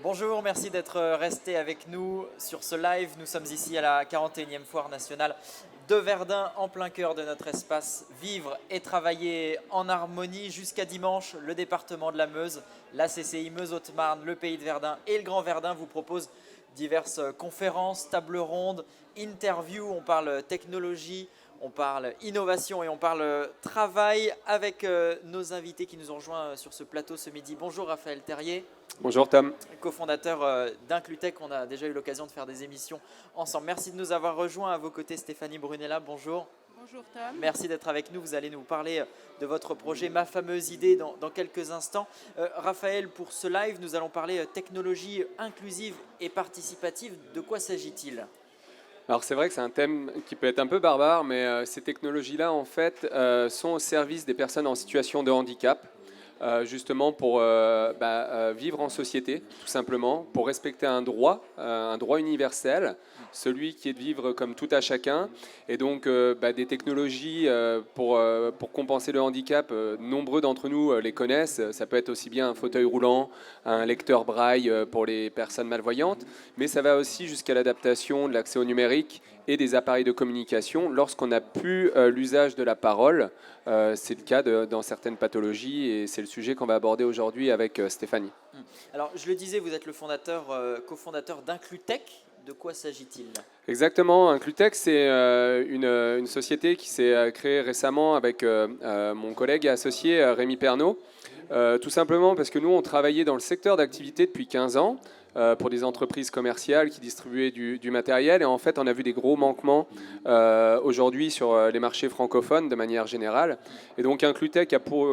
Bonjour, merci d'être resté avec nous sur ce live. Nous sommes ici à la 41e Foire nationale de Verdun, en plein cœur de notre espace Vivre et travailler en harmonie. Jusqu'à dimanche, le département de la Meuse, la CCI Meuse-Haute-Marne, le Pays de Verdun et le Grand Verdun vous proposent diverses conférences, tables rondes, interviews. On parle technologie, on parle innovation et on parle travail avec nos invités qui nous ont rejoints sur ce plateau ce midi. Bonjour Raphaël Terrier. Bonjour Tom. Cofondateur d'Inclutech, on a déjà eu l'occasion de faire des émissions ensemble. Merci de nous avoir rejoints. À vos côtés, Stéphanie Brunella, bonjour. Bonjour Tom. Merci d'être avec nous. Vous allez nous parler de votre projet Ma fameuse idée dans quelques instants. Raphaël, pour ce live, nous allons parler technologie inclusive et participative. De quoi s'agit-il ? Alors c'est vrai que c'est un thème qui peut être un peu barbare, mais ces technologies-là en fait sont au service des personnes en situation de handicap. Justement pour vivre en société, tout simplement, pour respecter un droit universel, celui qui est de vivre comme tout à chacun. Et donc des technologies pour compenser le handicap, nombreux d'entre nous les connaissent. Ça peut être aussi bien un fauteuil roulant, un lecteur braille pour les personnes malvoyantes, mais ça va aussi jusqu'à l'adaptation de l'accès au numérique et des appareils de communication lorsqu'on n'a plus l'usage de la parole. C'est le cas dans certaines pathologies et c'est le sujet qu'on va aborder aujourd'hui avec Stéphanie. Alors, je le disais, vous êtes le cofondateur d'Inclutech. De quoi s'agit-il ? Exactement, Inclutech, c'est une société qui s'est créée récemment avec mon collègue et associé Rémi Pernaut. Tout simplement parce que nous, on travaillait dans le secteur d'activité depuis 15 ans pour des entreprises commerciales qui distribuaient du matériel. Et en fait, on a vu des gros manquements aujourd'hui sur les marchés francophones de manière générale. Et donc, Inclutech a pour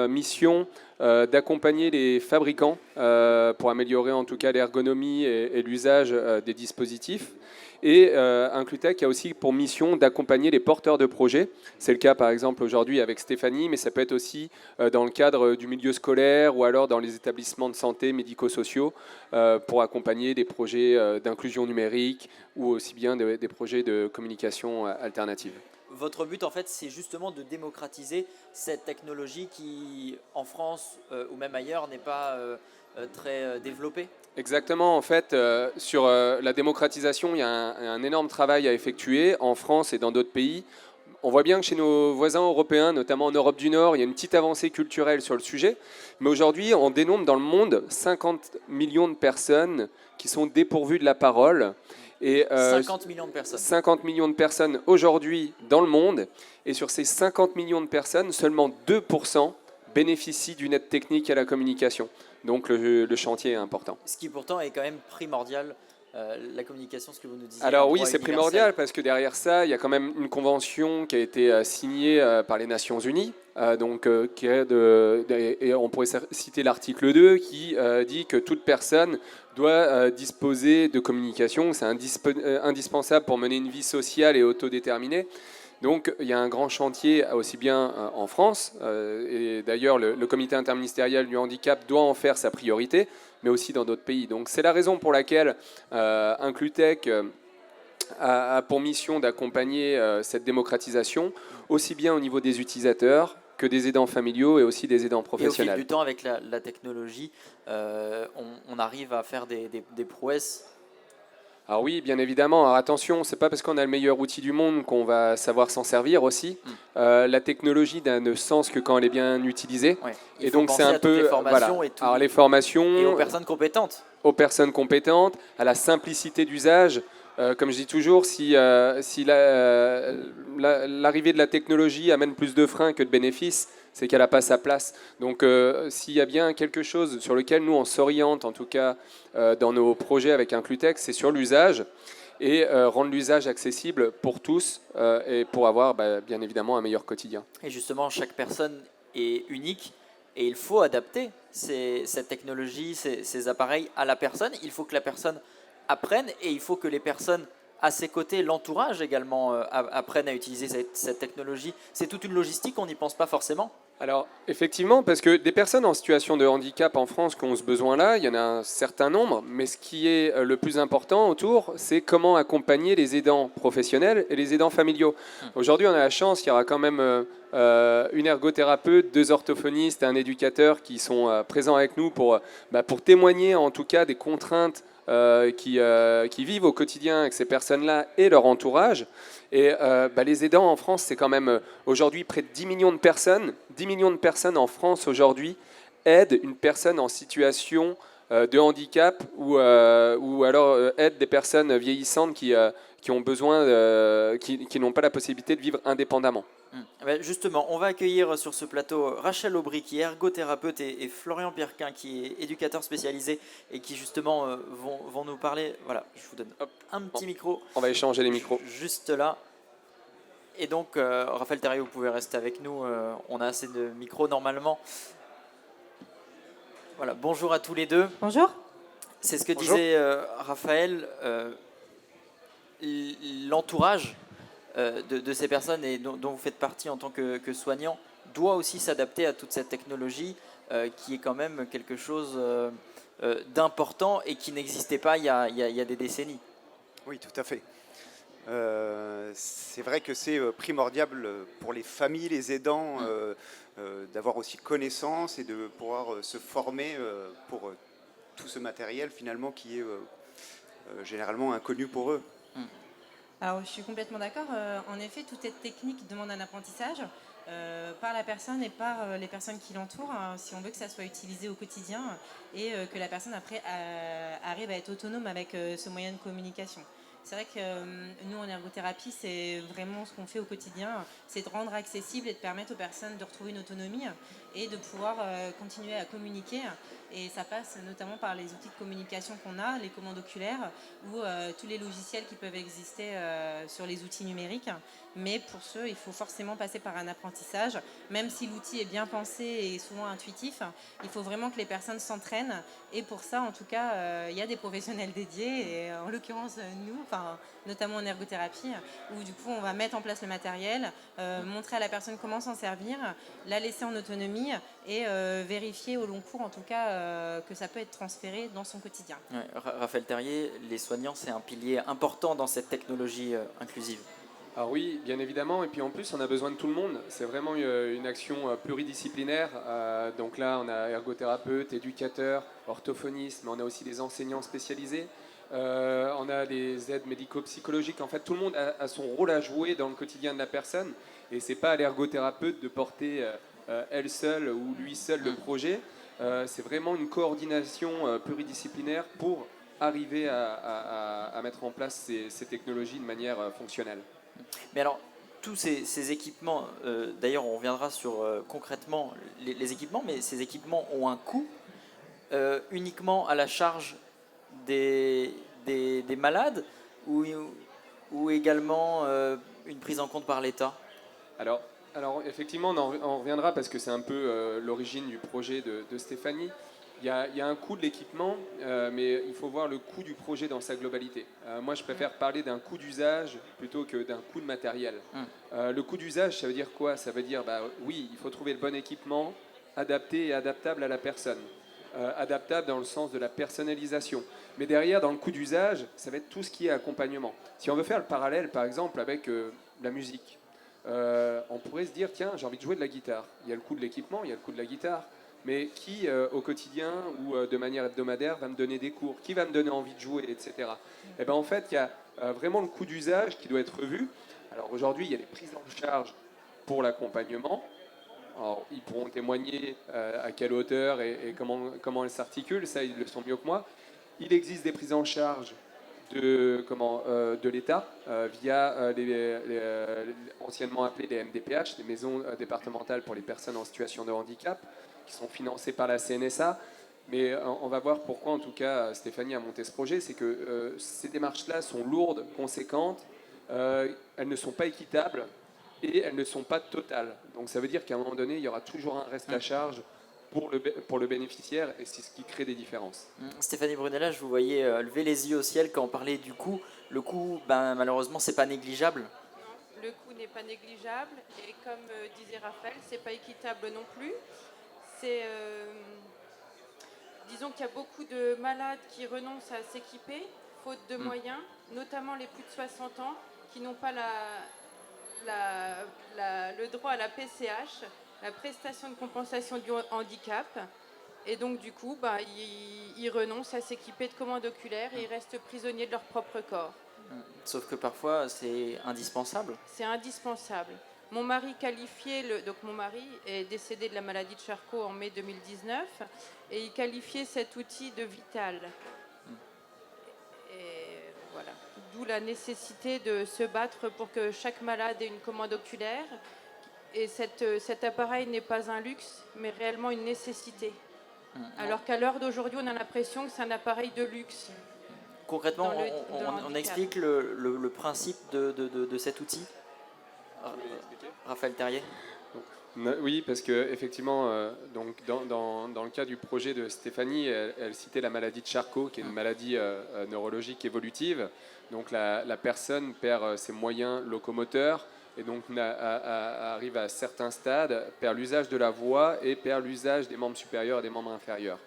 mission d'accompagner les fabricants pour améliorer en tout cas l'ergonomie et l'usage des dispositifs. Et Inclutech a aussi pour mission d'accompagner les porteurs de projets. C'est le cas par exemple aujourd'hui avec Stéphanie, mais ça peut être aussi dans le cadre du milieu scolaire ou alors dans les établissements de santé médico-sociaux pour accompagner des projets d'inclusion numérique ou aussi bien des projets de communication alternative. Votre but, en fait, c'est justement de démocratiser cette technologie qui, en France ou même ailleurs, n'est pas très développée. Exactement. En fait, sur la démocratisation, il y a un énorme travail à effectuer en France et dans d'autres pays. On voit bien que chez nos voisins européens, notamment en Europe du Nord, il y a une petite avancée culturelle sur le sujet. Mais aujourd'hui, on dénombre dans le monde 50 millions de personnes qui sont dépourvues de la parole. Et 50 millions de personnes. 50 millions de personnes aujourd'hui dans le monde. Et sur ces 50 millions de personnes, seulement 2% bénéficient d'une aide technique à la communication. Donc le chantier est important. Ce qui pourtant est quand même primordial, la communication, ce que vous nous disiez. Alors oui, c'est primordial parce que derrière ça, il y a quand même une convention qui a été signée par les Nations Unies. Et on pourrait citer l'article 2 qui dit que toute personne doit disposer de communication. C'est indispensable pour mener une vie sociale et autodéterminée. Donc il y a un grand chantier aussi bien en France, et d'ailleurs le comité interministériel du handicap doit en faire sa priorité, mais aussi dans d'autres pays. Donc c'est la raison pour laquelle Inclutech a pour mission d'accompagner cette démocratisation, aussi bien au niveau des utilisateurs que des aidants familiaux et aussi des aidants professionnels. Et au fil du temps, avec la technologie, on arrive à faire des prouesses. Alors oui, bien évidemment. Alors attention, c'est pas parce qu'on a le meilleur outil du monde qu'on va savoir s'en servir aussi. La technologie n'a de sens que quand elle est bien utilisée. Ouais. Et donc c'est un peu les formations voilà. et tout. Alors les formations Et aux personnes compétentes. Aux personnes compétentes, à la simplicité d'usage. Comme je dis toujours, si l'arrivée de la technologie amène plus de freins que de bénéfices, c'est qu'elle n'a pas sa place. Donc s'il y a bien quelque chose sur lequel nous on s'oriente, en tout cas dans nos projets avec Inclutech, c'est sur l'usage et rendre l'usage accessible pour tous et pour avoir bien évidemment un meilleur quotidien. Et justement, chaque personne est unique et il faut adapter cette technologie, ces appareils à la personne. Il faut que la personne apprenne et il faut que les personnes à ses côtés, l'entourage également, apprennent à utiliser cette technologie. C'est toute une logistique, on n'y pense pas forcément. Alors, effectivement, parce que des personnes en situation de handicap en France qui ont ce besoin-là, il y en a un certain nombre, mais ce qui est le plus important autour, c'est comment accompagner les aidants professionnels et les aidants familiaux. Aujourd'hui, on a la chance, il y aura quand même une ergothérapeute, 2 orthophonistes et un éducateur qui sont présents avec nous pour témoigner en tout cas des contraintes qui vivent au quotidien avec ces personnes-là et leur entourage. Et les aidants en France, c'est quand même aujourd'hui près de 10 millions de personnes. 10 millions de personnes en France aujourd'hui aident une personne en situation de handicap ou alors aident des personnes vieillissantes qui ont besoin, qui n'ont pas la possibilité de vivre indépendamment. Justement, on va accueillir sur ce plateau Rachel Aubry, qui est ergothérapeute, et Florian Pierquin, qui est éducateur spécialisé et qui justement vont nous parler. Voilà, je vous donne un petit micro. On va échanger les micros. Juste là. Et donc, Raphaël Terrier, vous pouvez rester avec nous. On a assez de micros normalement. Voilà, bonjour à tous les deux. Bonjour. C'est ce que disait Raphaël, l'entourage de ces personnes et dont vous faites partie en tant que soignant doit aussi s'adapter à toute cette technologie qui est quand même quelque chose d'important et qui n'existait pas il y a des décennies. Oui, tout à fait. C'est vrai que c'est primordial pour les familles, les aidants, d'avoir aussi connaissance et de pouvoir se former pour tout ce matériel finalement qui est généralement inconnu pour eux. Alors, je suis complètement d'accord. En effet, toute cette technique demande un apprentissage par la personne et par les personnes qui l'entourent, hein, si on veut que ça soit utilisé au quotidien et que la personne après arrive à être autonome avec ce moyen de communication. C'est vrai que nous, en ergothérapie, c'est vraiment ce qu'on fait au quotidien, c'est de rendre accessible et de permettre aux personnes de retrouver une autonomie et de pouvoir continuer à communiquer. Et ça passe notamment par les outils de communication qu'on a, les commandes oculaires ou tous les logiciels qui peuvent exister sur les outils numériques. Mais pour ce, il faut forcément passer par un apprentissage. Même si l'outil est bien pensé et souvent intuitif, il faut vraiment que les personnes s'entraînent. Et pour ça, en tout cas, il y a des professionnels dédiés, et en l'occurrence nous, notamment en ergothérapie, où du coup on va mettre en place le matériel, montrer à la personne comment s'en servir, la laisser en autonomie et vérifier au long cours en tout cas que ça peut être transféré dans son quotidien. Ouais, Raphaël Terrier, les soignants, c'est un pilier important dans cette technologie inclusive. Alors oui, bien évidemment, et puis en plus on a besoin de tout le monde, c'est vraiment une action pluridisciplinaire, donc là on a ergothérapeute, éducateur, orthophoniste, mais on a aussi des enseignants spécialisés, on a des aides médico-psychologiques, en fait tout le monde a son rôle à jouer dans le quotidien de la personne, et c'est pas à l'ergothérapeute de porter elle seule ou lui seul le projet, c'est vraiment une coordination pluridisciplinaire pour arriver à mettre en place ces technologies de manière fonctionnelle. Mais alors, tous ces équipements, d'ailleurs on reviendra sur concrètement les équipements, mais ces équipements ont un coût uniquement à la charge des malades ou également une prise en compte par l'État? Alors effectivement, on reviendra parce que c'est un peu l'origine du projet de Stéphanie. Il y a un coût de l'équipement, mais il faut voir le coût du projet dans sa globalité. Moi, je préfère parler d'un coût d'usage plutôt que d'un coût de matériel. Le coût d'usage, ça veut dire quoi? Ça veut dire, oui, il faut trouver le bon équipement, adapté et adaptable à la personne. Adaptable dans le sens de la personnalisation. Mais derrière, dans le coût d'usage, ça va être tout ce qui est accompagnement. Si on veut faire le parallèle, par exemple, avec la musique, on pourrait se dire, tiens, j'ai envie de jouer de la guitare. Il y a le coût de l'équipement, il y a le coût de la guitare. Mais qui, au quotidien ou de manière hebdomadaire, va me donner des cours? Qui va me donner envie de jouer, etc. Et bien, en fait, il y a vraiment le coût d'usage qui doit être revu. Alors aujourd'hui, il y a des prises en charge pour l'accompagnement. Alors, ils pourront témoigner à quelle hauteur et comment elles s'articulent. Ça, ils le sont mieux que moi. Il existe des prises en charge de l'État via anciennement appelées les MDPH, les maisons départementales pour les personnes en situation de handicap, qui sont financées par la CNSA. Mais on va voir pourquoi, en tout cas, Stéphanie a monté ce projet. C'est que ces démarches-là sont lourdes, conséquentes, elles ne sont pas équitables et elles ne sont pas totales. Donc ça veut dire qu'à un moment donné, il y aura toujours un reste à charge pour le bénéficiaire, et c'est ce qui crée des différences. Stéphanie Brunella, je vous voyais lever les yeux au ciel quand on parlait du coût. Le coût, malheureusement, c'est pas négligeable. Non, le coût n'est pas négligeable, et comme disait Raphaël, c'est pas équitable non plus. Disons qu'il y a beaucoup de malades qui renoncent à s'équiper, faute de moyens, notamment les plus de 60 ans, qui n'ont pas le droit à la PCH, la prestation de compensation du handicap. Et donc, du coup, ils renoncent à s'équiper de commandes oculaires et ils restent prisonniers de leur propre corps. Sauf que parfois, c'est indispensable. C'est indispensable. Mon mari donc mon mari est décédé de la maladie de Charcot en mai 2019 et il qualifiait cet outil de vital. Et voilà. D'où la nécessité de se battre pour que chaque malade ait une commande oculaire. Et cet appareil n'est pas un luxe, mais réellement une nécessité. Alors qu'à l'heure d'aujourd'hui, on a l'impression que c'est un appareil de luxe. Concrètement, on explique le principe de cet outil. Raphaël Terrier. Oui, parce qu'effectivement, dans le cas du projet de Stéphanie, elle citait la maladie de Charcot, qui est une maladie neurologique évolutive. Donc la personne perd ses moyens locomoteurs et donc arrive à certains stades, perd l'usage de la voix et perd l'usage des membres supérieurs et des membres inférieurs.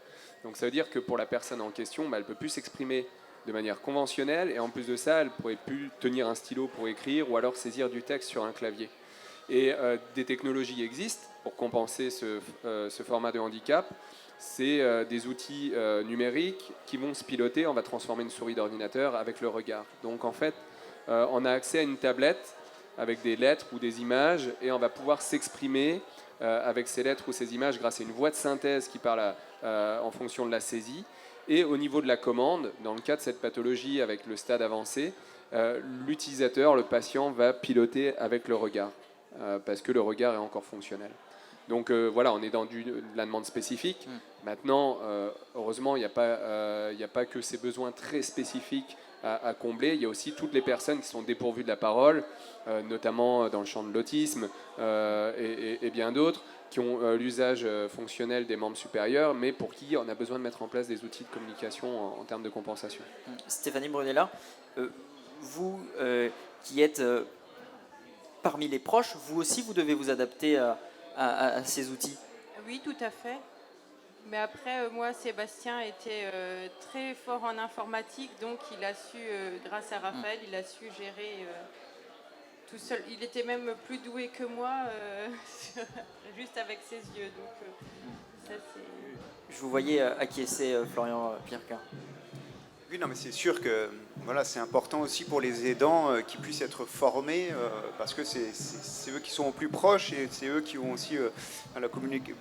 Donc ça veut dire que pour la personne en question, elle ne peut plus s'exprimer de manière conventionnelle et en plus de ça, elle ne pourrait plus tenir un stylo pour écrire ou alors saisir du texte sur un clavier. Et des technologies existent pour compenser ce format de handicap. C'est des outils numériques qui vont se piloter. On va transformer une souris d'ordinateur avec le regard. Donc en fait, on a accès à une tablette avec des lettres ou des images et on va pouvoir s'exprimer avec ces lettres ou ces images grâce à une voix de synthèse qui parle en fonction de la saisie. Et au niveau de la commande, dans le cas de cette pathologie avec le stade avancé, l'utilisateur, le patient, va piloter avec le regard. Parce que le regard est encore fonctionnel. Donc voilà, on est dans de la demande spécifique. Maintenant, heureusement, il n'y a pas que ces besoins très spécifiques à combler. Il y a aussi toutes les personnes qui sont dépourvues de la parole, notamment dans le champ de l'autisme et bien d'autres, qui ont l'usage fonctionnel des membres supérieurs, mais pour qui on a besoin de mettre en place des outils de communication en termes de compensation. Stéphanie Brunella, vous qui êtes... parmi les proches, vous aussi, vous devez vous adapter à ces outils. Oui, tout à fait. Mais après, moi, Sébastien était très fort en informatique, donc il a su, grâce à Raphaël, il a su gérer tout seul. Il était même plus doué que moi, juste avec ses yeux. Donc, ça, c'est... Je vous voyais acquiescer, Florian Pierquin. Oui, non, mais c'est sûr que voilà, c'est important aussi pour les aidants qu'ils puissent être formés parce que c'est eux qui sont au plus proches et c'est eux qui ont aussi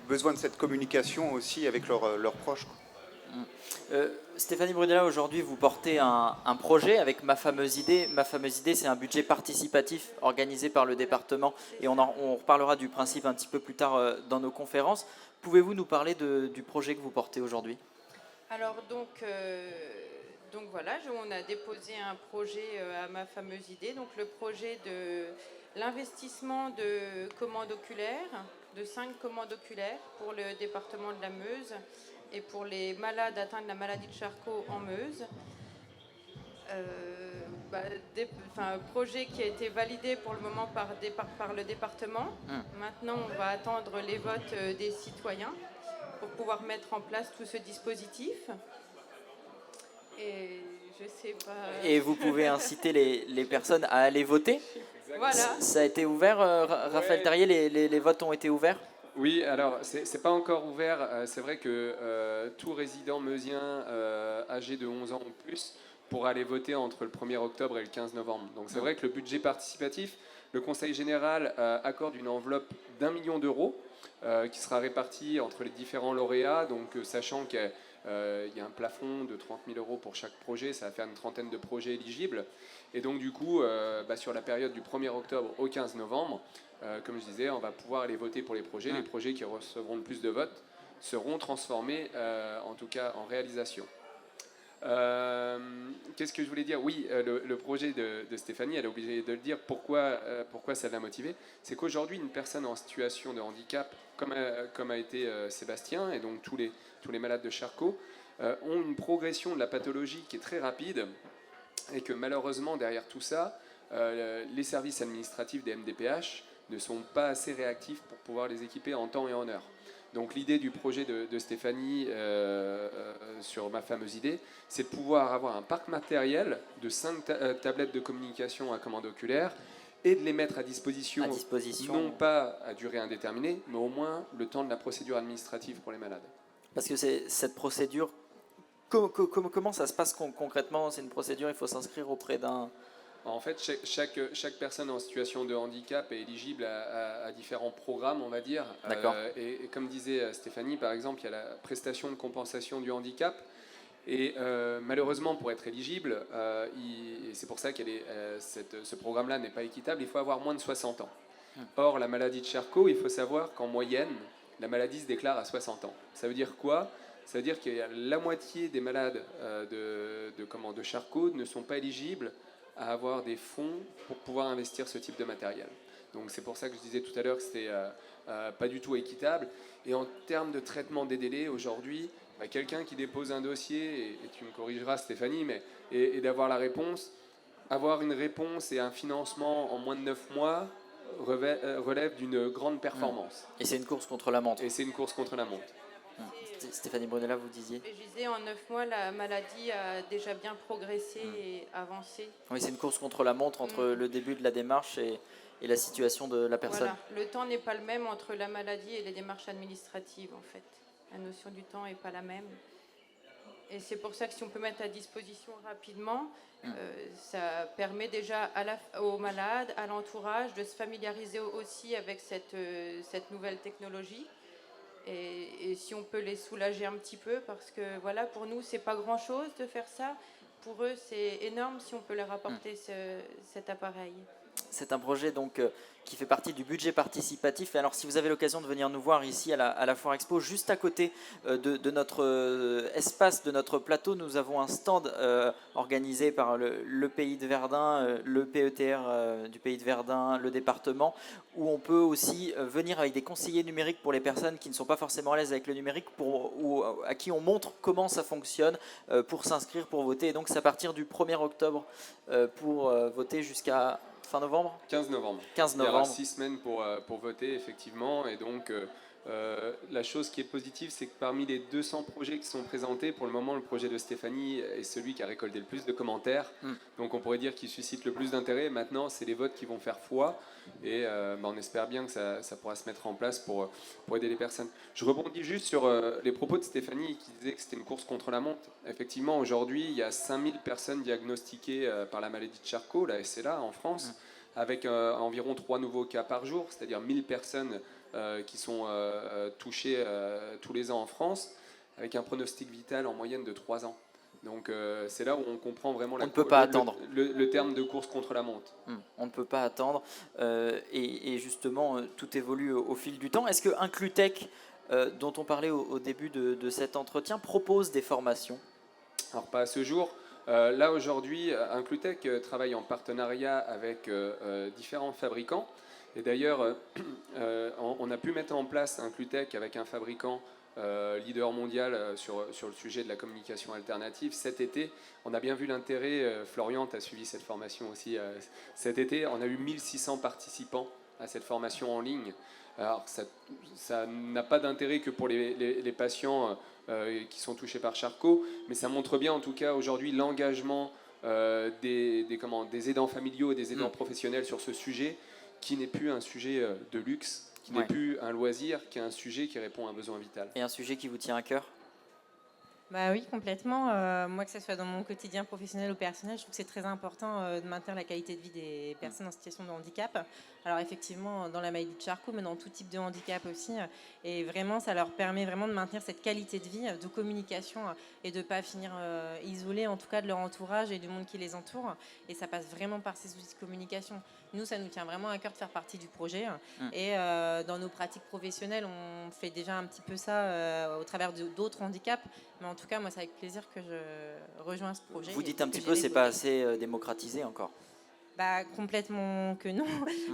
besoin de cette communication aussi avec leurs proches. Stéphanie Brunella, aujourd'hui, vous portez un projet avec Ma Fameuse Idée. Ma Fameuse Idée, c'est un budget participatif organisé par le département et on reparlera du principe un petit peu plus tard dans nos conférences. Pouvez-vous nous parler du projet que vous portez aujourd'hui ? Alors donc voilà, on a déposé un projet à Ma Fameuse Idée, donc le projet de l'investissement de commandes oculaires, de 5 commandes oculaires pour le département de la Meuse et pour les malades atteints de la maladie de Charcot en Meuse. Projet qui a été validé pour le moment par le département. Maintenant, on va attendre les votes des citoyens pour pouvoir mettre en place tout ce dispositif. Et je sais pas. Et vous pouvez inciter les personnes à aller voter. Voilà. Ça a été ouvert, Raphaël Terrier, les votes ont été ouverts ? Oui, alors c'est pas encore ouvert. C'est vrai que tout résident meusien âgé de 11 ans ou plus pourra aller voter entre le 1er octobre et le 15 novembre. Donc c'est vrai que le budget participatif, le Conseil général accorde une enveloppe d'1 million d'euros qui sera répartie entre les différents lauréats, donc sachant qu'il y a un plafond de 30 000 euros pour chaque projet, ça va faire une trentaine de projets éligibles. Et donc du coup, sur la période du 1er octobre au 15 novembre, comme je disais, on va pouvoir aller voter pour les projets. Les projets qui recevront le plus de votes seront transformés, en tout cas en réalisation. Qu'est-ce que je voulais dire ? Oui, le projet de Stéphanie, elle est obligée de le dire. Pourquoi ça l'a motivée ? C'est qu'aujourd'hui, une personne en situation de handicap, comme a été Sébastien, et donc tous les malades de Charcot, ont une progression de la pathologie qui est très rapide, et que malheureusement, derrière tout ça, les services administratifs des MDPH ne sont pas assez réactifs pour pouvoir les équiper en temps et en heure. Donc l'idée du projet de Stéphanie sur Ma Fameuse Idée, c'est de pouvoir avoir un parc matériel de 5 tablettes de communication à commande oculaire et de les mettre à disposition, non ouais. pas à durée indéterminée, mais au moins le temps de la procédure administrative pour les malades. Parce que cette procédure, comment ça se passe concrètement? C'est une procédure, il faut s'inscrire auprès d'un... En fait, chaque personne en situation de handicap est éligible à différents programmes, on va dire. D'accord. Et comme disait Stéphanie, par exemple, il y a la prestation de compensation du handicap. Et malheureusement, pour être éligible, et c'est pour ça que ce programme-là n'est pas équitable, il faut avoir moins de 60 ans. Or, la maladie de Charcot, il faut savoir qu'en moyenne, la maladie se déclare à 60 ans. Ça veut dire quoi? Ça veut dire que la moitié des malades de Charcot ne sont pas éligibles à avoir des fonds pour pouvoir investir ce type de matériel. Donc c'est pour ça que je disais tout à l'heure que c'était pas du tout équitable. Et en termes de traitement des délais, aujourd'hui, quelqu'un qui dépose un dossier, et tu me corrigeras Stéphanie, et d'avoir la réponse, avoir une réponse et un financement en moins de 9 mois relève d'une grande performance. Et c'est une course contre la montre. Et c'est une course contre la montre. Stéphanie Brunella, vous disiez? Je disais, en 9 mois, la maladie a déjà bien progressé et avancé. Oui, c'est une course contre la montre entre le début de la démarche et la situation de la personne. Voilà. Le temps n'est pas le même entre la maladie et les démarches administratives, en fait. La notion du temps n'est pas la même. Et c'est pour ça que si on peut mettre à disposition rapidement, ça permet déjà aux malades, à l'entourage, de se familiariser aussi avec cette nouvelle technologie. Et si on peut les soulager un petit peu, parce que voilà, pour nous, c'est pas grand-chose de faire ça. Pour eux, c'est énorme si on peut leur apporter cet appareil. C'est un projet donc qui fait partie du budget participatif. Et alors, si vous avez l'occasion de venir nous voir ici à la Foire Expo, juste à côté de notre espace, de notre plateau, nous avons un stand organisé par le Pays de Verdun, le PETR du Pays de Verdun, le département, où on peut aussi venir avec des conseillers numériques pour les personnes qui ne sont pas forcément à l'aise avec le numérique, ou à qui on montre comment ça fonctionne pour s'inscrire, pour voter. Et donc, c'est à partir du 1er octobre pour voter jusqu'à... Fin novembre ? 15 novembre. 15 novembre. Il y aura 6 semaines pour voter, effectivement. Et donc, la chose qui est positive, c'est que parmi les 200 projets qui sont présentés, pour le moment, le projet de Stéphanie est celui qui a récolté le plus de commentaires. Donc, on pourrait dire qu'il suscite le plus d'intérêt. Maintenant, c'est les votes qui vont faire foi. Et on espère bien que ça pourra se mettre en place pour aider les personnes. Je rebondis juste sur les propos de Stéphanie qui disait que c'était une course contre la montre. Effectivement, aujourd'hui, il y a 5000 personnes diagnostiquées par la maladie de Charcot, la SLA, en France, avec environ 3 nouveaux cas par jour, c'est-à-dire 1000 personnes qui sont touchées tous les ans en France, avec un pronostic vital en moyenne de 3 ans. Donc c'est là où on comprend vraiment le terme de course contre la montre. On ne peut pas attendre. Et justement, tout évolue au fil du temps. Est-ce que Inclutech, dont on parlait au début de cet entretien, propose des formations ? Alors pas à ce jour. Là aujourd'hui, Inclutech travaille en partenariat avec différents fabricants. Et d'ailleurs, on a pu mettre en place Inclutech avec un fabricant leader mondial sur le sujet de la communication alternative cet été. On a bien vu l'intérêt, Florian, tu as suivi cette formation aussi cet été. On a eu 1600 participants à cette formation en ligne. Alors ça n'a pas d'intérêt que pour les patients qui sont touchés par Charcot, mais ça montre bien en tout cas aujourd'hui l'engagement des aidants familiaux et des aidants professionnels sur ce sujet, qui n'est plus un sujet de luxe, qui n'est plus un loisir, qui est un sujet qui répond à un besoin vital. Et un sujet qui vous tient à cœur ? Bah oui, complètement. Moi, que ce soit dans mon quotidien professionnel ou personnel, je trouve que c'est très important de maintenir la qualité de vie des personnes en situation de handicap. Alors effectivement, dans la maladie de Charcot, mais dans tout type de handicap aussi. Et vraiment, ça leur permet vraiment de maintenir cette qualité de vie, de communication et de ne pas finir isolés, en tout cas de leur entourage et du monde qui les entoure. Et ça passe vraiment par ces outils de communication. Nous, ça nous tient vraiment à cœur de faire partie du projet. Et dans nos pratiques professionnelles, on fait déjà un petit peu ça au travers d'autres handicaps. Mais en tout cas, moi, c'est avec plaisir que je rejoins ce projet. Vous dites un petit peu, c'est pas assez démocratisé encore ? Bah, complètement que non.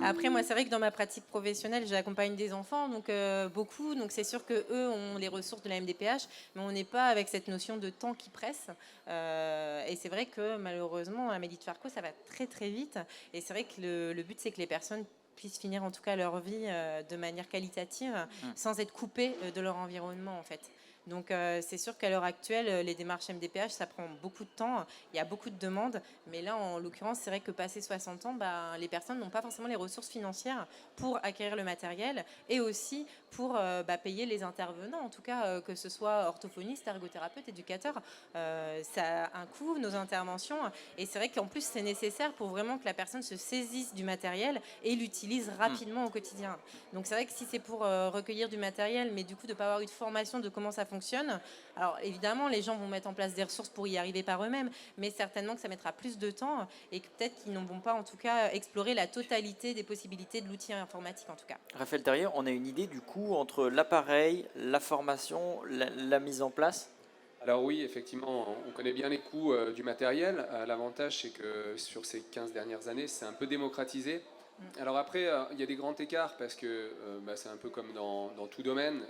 Après, moi, c'est vrai que dans ma pratique professionnelle, j'accompagne des enfants, donc beaucoup. Donc, c'est sûr qu'eux ont les ressources de la MDPH, mais on n'est pas avec cette notion de temps qui presse. Et c'est vrai que malheureusement, la maladie de Charcot, ça va très très vite. Et c'est vrai que le but, c'est que les personnes puissent finir en tout cas leur vie de manière qualitative, sans être coupées de leur environnement, en fait. Donc c'est sûr qu'à l'heure actuelle, les démarches MDPH, ça prend beaucoup de temps, il y a beaucoup de demandes, mais là en l'occurrence, c'est vrai que passé 60 ans, les personnes n'ont pas forcément les ressources financières pour acquérir le matériel et aussi pour payer les intervenants, en tout cas que ce soit orthophoniste, ergothérapeute, éducateur. Ça a un coût, nos interventions, et c'est vrai qu'en plus c'est nécessaire pour vraiment que la personne se saisisse du matériel et l'utilise rapidement au quotidien. Donc c'est vrai que si c'est pour recueillir du matériel, mais du coup de ne pas avoir eu de formation de comment ça fonctionne, alors évidemment les gens vont mettre en place des ressources pour y arriver par eux-mêmes, mais certainement que ça mettra plus de temps et que peut-être qu'ils ne vont pas en tout cas explorer la totalité des possibilités de l'outil informatique en tout cas. Raphaël Terrier, on a une idée du coup entre l'appareil, la formation, la mise en place? Alors oui, effectivement, on connaît bien les coûts du matériel. L'avantage, c'est que sur ces 15 dernières années, c'est un peu démocratisé. Alors après, il y a des grands écarts parce que c'est un peu comme dans tout domaine,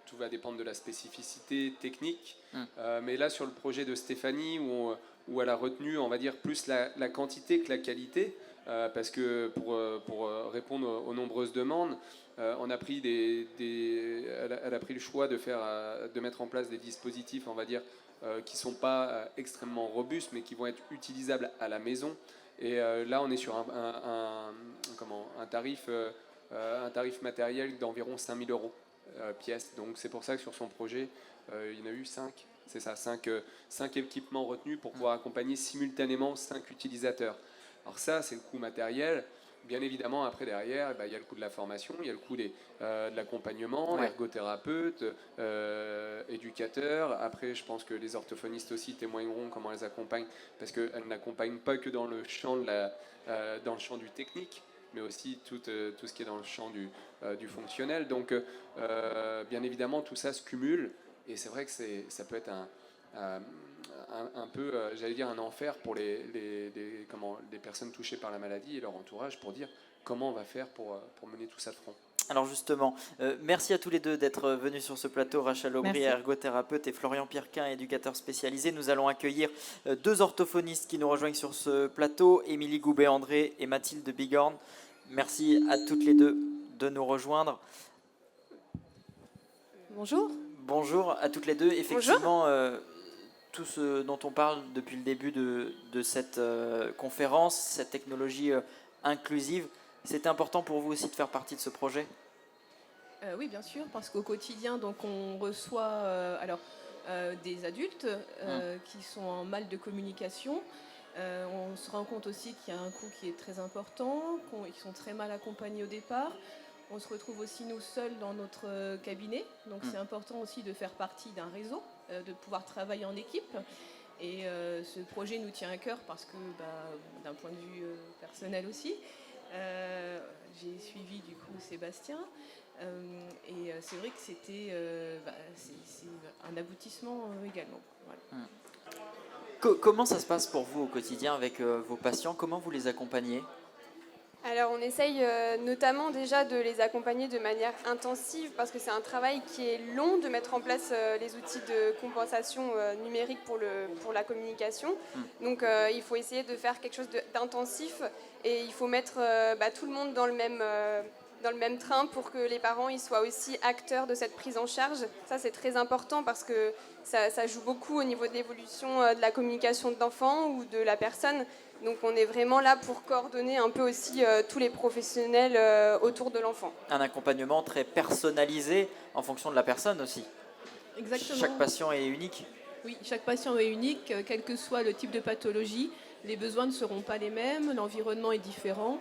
tout va dépendre de la spécificité technique. Mais là, sur le projet de Stéphanie, où elle a retenu, on va dire, plus la quantité que la qualité, parce que pour répondre aux nombreuses demandes, elle a pris le choix de mettre en place des dispositifs, on va dire, qui ne sont pas extrêmement robustes, mais qui vont être utilisables à la maison. Et là, on est sur un tarif matériel d'environ 5 000 euros pièce. Donc c'est pour ça que sur son projet, il y en a eu 5. C'est ça, 5 équipements retenus pour pouvoir accompagner simultanément 5 utilisateurs. Alors ça, c'est le coût matériel. Bien évidemment, après, derrière, il y a le coût de la formation, il y a le coût de l'accompagnement, ergothérapeute, éducateur. Après, je pense que les orthophonistes aussi témoigneront comment elles accompagnent, parce qu'elles n'accompagnent pas que dans le champ, dans le champ du technique, mais aussi tout ce qui est dans le champ du fonctionnel. Donc, bien évidemment, tout ça se cumule, et c'est vrai que ça peut être un peu, j'allais dire, un enfer pour les personnes touchées par la maladie et leur entourage pour dire comment on va faire pour mener tout ça de front. Alors justement, merci à tous les deux d'être venus sur ce plateau, Rachel Aubry, Merci. ergothérapeute, et Florian Pierquin, éducateur spécialisé. Nous allons accueillir deux orthophonistes qui nous rejoignent sur ce plateau, Émilie Goubet-André et Mathilde Bigorne. Merci à toutes les deux de nous rejoindre. Bonjour. Bonjour à toutes les deux. Effectivement, tout ce dont on parle depuis le début de cette conférence, cette technologie inclusive, c'est important pour vous aussi de faire partie de ce projet? Oui, bien sûr, parce qu'au quotidien, donc, on reçoit des adultes qui sont en mal de communication. On se rend compte aussi qu'il y a un coût qui est très important, qu'ils sont très mal accompagnés au départ. On se retrouve aussi nous seuls dans notre cabinet, donc c'est important aussi de faire partie d'un réseau, de pouvoir travailler en équipe. Et ce projet nous tient à cœur parce que, d'un point de vue personnel aussi, j'ai suivi du coup Sébastien. Et c'est vrai que c'était c'est un aboutissement également. Voilà. Comment ça se passe pour vous au quotidien avec vos patients? Comment vous les accompagnez? Alors on essaye notamment déjà de les accompagner de manière intensive parce que c'est un travail qui est long de mettre en place les outils de compensation numérique pour la communication. Donc il faut essayer de faire quelque chose d'intensif et il faut mettre tout le monde dans le même train pour que les parents ils soient aussi acteurs de cette prise en charge. Ça c'est très important parce que ça joue beaucoup au niveau de l'évolution de la communication de l'enfant ou de la personne. Donc on est vraiment là pour coordonner un peu aussi tous les professionnels autour de l'enfant. Un accompagnement très personnalisé en fonction de la personne aussi. Exactement. Chaque patient est unique. Oui, chaque patient est unique, quel que soit le type de pathologie. Les besoins ne seront pas les mêmes, l'environnement est différent.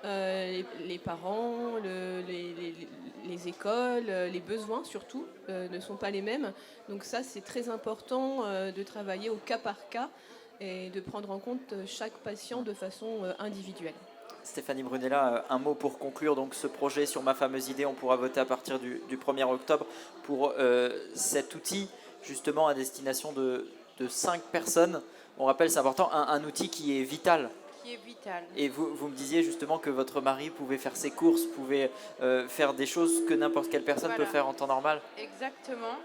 Les parents, les écoles, les besoins surtout ne sont pas les mêmes. Donc ça, c'est très important de travailler au cas par cas et de prendre en compte chaque patient de façon individuelle. Stéphanie Brunella, un mot pour conclure donc ce projet sur Ma fameuse idée. On pourra voter à partir du 1er octobre pour cet outil justement à destination de 5 personnes. On rappelle, c'est important, un outil qui est vital. Qui est vital. Et vous me disiez justement que votre mari pouvait faire ses courses, pouvait faire des choses que n'importe quelle personne peut faire en temps normal. Exactement.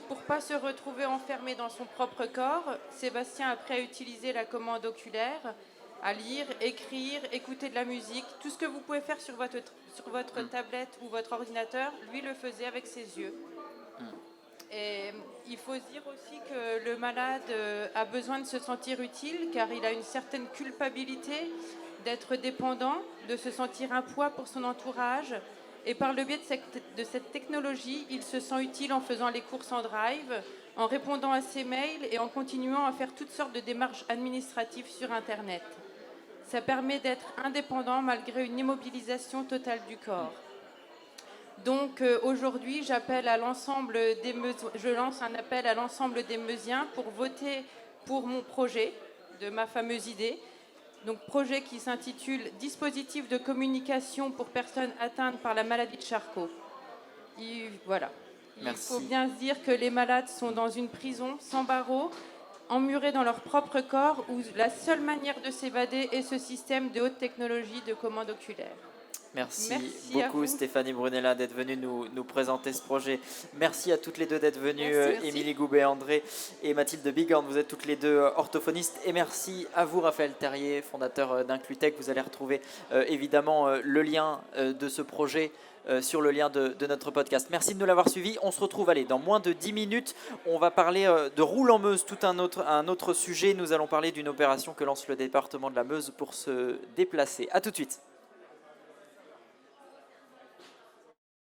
Pour ne pas se retrouver enfermé dans son propre corps, Sébastien a appris à utiliser la commande oculaire, à lire, écrire, écouter de la musique. Tout ce que vous pouvez faire sur votre tablette ou votre ordinateur, lui le faisait avec ses yeux. Et il faut se dire aussi que le malade a besoin de se sentir utile car il a une certaine culpabilité d'être dépendant, de se sentir un poids pour son entourage. Et par le biais de cette technologie, il se sent utile en faisant les courses en drive, en répondant à ses mails et en continuant à faire toutes sortes de démarches administratives sur Internet. Ça permet d'être indépendant malgré une immobilisation totale du corps. Donc aujourd'hui, je lance un appel à l'ensemble des Meusiens pour voter pour mon projet de ma fameuse idée. Donc projet qui s'intitule « Dispositif de communication pour personnes atteintes par la maladie de Charcot ». Voilà. Merci. Il faut bien se dire que les malades sont dans une prison sans barreaux, emmurés dans leur propre corps, où la seule manière de s'évader est ce système de haute technologie de commande oculaire. Merci Merci à beaucoup vous. Stéphanie Brunella d'être venue nous présenter ce projet. Merci à toutes les deux d'être venues, Merci. Émilie Goubet, André et Mathilde Bigorne. Vous êtes toutes les deux orthophonistes. Et merci à vous, Raphaël Terrier, fondateur d'Inclutech. Vous allez retrouver évidemment le lien de ce projet sur le lien de notre podcast. Merci de nous l'avoir suivi. On se retrouve dans moins de 10 minutes. On va parler de Roule en Meuse, tout un autre sujet. Nous allons parler d'une opération que lance le département de la Meuse pour se déplacer. A tout de suite.